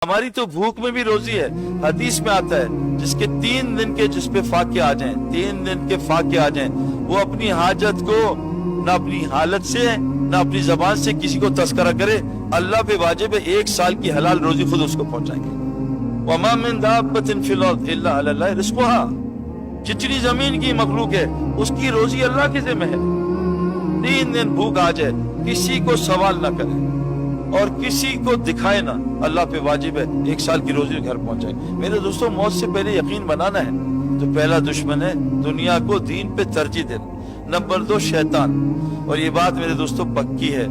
ہماری تو بھوک میں بھی روزی ہے. حدیث میں آتا ہے جس کے 3 دن کے جس پہ فاقے آ جائیں، 3 دن کے فاقے آ جائیں، وہ اپنی حاجت کو نہ اپنی حالت سے نہ اپنی زبان سے کسی کو تذکرہ کرے، اللہ پہ واجب ہے 1 سال کی حلال روزی خود اس کو پہنچائیں گے. وَمَا مِن دَابَّةٍ فِي الْأَرْضِ إِلَّا عَلَى اللَّهِ رِزْقُهَا، جتنی زمین کی مخلوق ہے اس کی روزی اللہ کے ذمہ ہے. 3 دن بھوک آ جائے کسی کو سوال نہ کرے اور کسی کو دکھائے نہ، اللہ پہ واجب ہے 1 سال کی روزی گھر پہنچائے. میرے دوستوں، موت سے پہلے یقین بنانا ہے تو پہلا دشمن ہے دنیا کو دین پہ ترجیح دینا. نمبر 2 شیطان. اور یہ بات میرے دوستوں پکی ہے،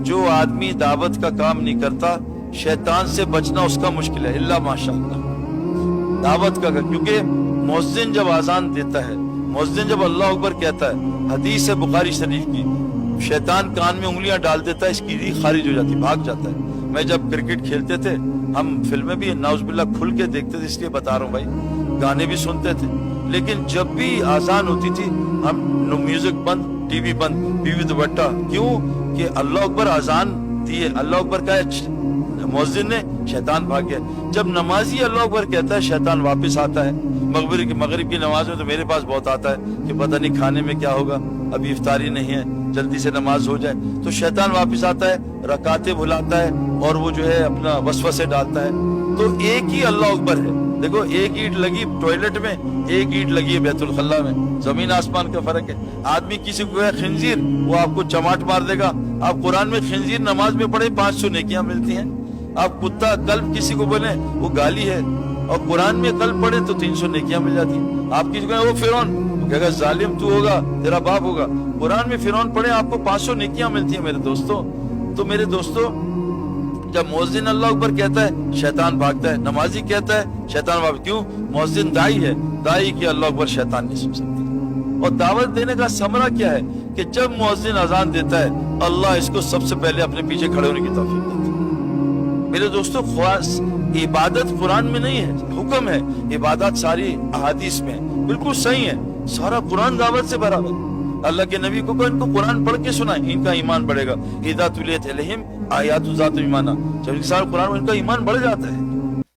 جو آدمی دعوت کا کام نہیں کرتا شیطان سے بچنا اس کا مشکل ہے، الا ماشاءاللہ. دعوت کا، کیونکہ مؤذن جب اذان دیتا ہے، مؤذن جب اللہ اکبر کہتا ہے، حدیث ہے بخاری شریف کی، شیطان کان میں انگلیاں ڈال دیتا ہے، اس کی ریح خارج ہو جاتی، بھاگ جاتا ہے. میں جب کرکٹ کھیلتے تھے ہم فلمیں بھی نعوذ باللہ کھل کے دیکھتے تھے، اس لیے بتا رہا ہوں بھائی، گانے بھی سنتے تھے، لیکن جب بھی آزان ہوتی تھی ہم میوزک بند، ٹی وی بند، بیوی دوپٹہ. کیوں کہ اللہ اکبر آزان دی ہے، اللہ اکبر کا مؤذن نے، شیطان بھاگ گیا. جب نمازی اللہ اکبر کہتا ہے شیطان واپس آتا ہے. مغرب کی نماز میں تو میرے پاس بہت آتا ہے کہ پتہ نہیں کھانے میں کیا ہوگا، ابھی افطاری نہیں ہے، جلدی سے نماز ہو جائے. تو شیطان واپس آتا ہے، رکعتیں بھلاتا ہے اور وہ جو ہے اپنا وسوسے ڈالتا ہے. تو ایک ہی اللہ اکبر ہے. دیکھو، ایک اینٹ لگی ٹوائلٹ میں، ایک اینٹ لگی ہے بیت الخلا میں، زمین آسمان کا فرق ہے. آدمی کسی کو ہے خنزیر، وہ آپ کو چماٹ مار دے گا. آپ قرآن میں خنزیر نماز میں پڑھے 500 نیکیاں ملتی ہیں. آپ کتا کلب کسی کو بولیں وہ گالی ہے، اور قرآن میں کلب پڑھے تو 300 نیکیاں مل جاتی ہیں. آپ کسی کو وہ فرعون، وہ کہے گا ظالم تو ہوگا، تیرا باپ ہوگا. قرآن میں فرعون پڑھے آپ کو 500 نیکیاں ملتی ہیں میرے دوستوں. تو میرے دوستوں، جب مؤذن اللہ اکبر کہتا ہے شیطان بھاگتا ہے، نمازی کہتا ہے شیطان بھاگتا. کیوں؟ مؤذن دائی ہے، دائی کی اللہ اکبر شیطان نہیں سن سکتا. اور دعوت دینے کا ثمرہ کیا ہے کہ جب مؤذن اذان دیتا ہے اللہ اس کو سب سے پہلے اپنے پیچھے کھڑے ہونے کی توفیق دیتا ہے. میرے دوستوں، خاص عبادت قرآن میں نہیں ہے، حکم ہے. عبادات ساری احادیث میں بالکل صحیح ہے، سارا قرآن دعوت سے برابر. اللہ کے نبی کو ان کو قرآن پڑھ کے سنائیں، ان کا ایمان بڑھے گا. اذا تلیت علیہم آیات ذات ایمانہ، جب انسان قرآن ان کا ایمان بڑھ جاتا ہے.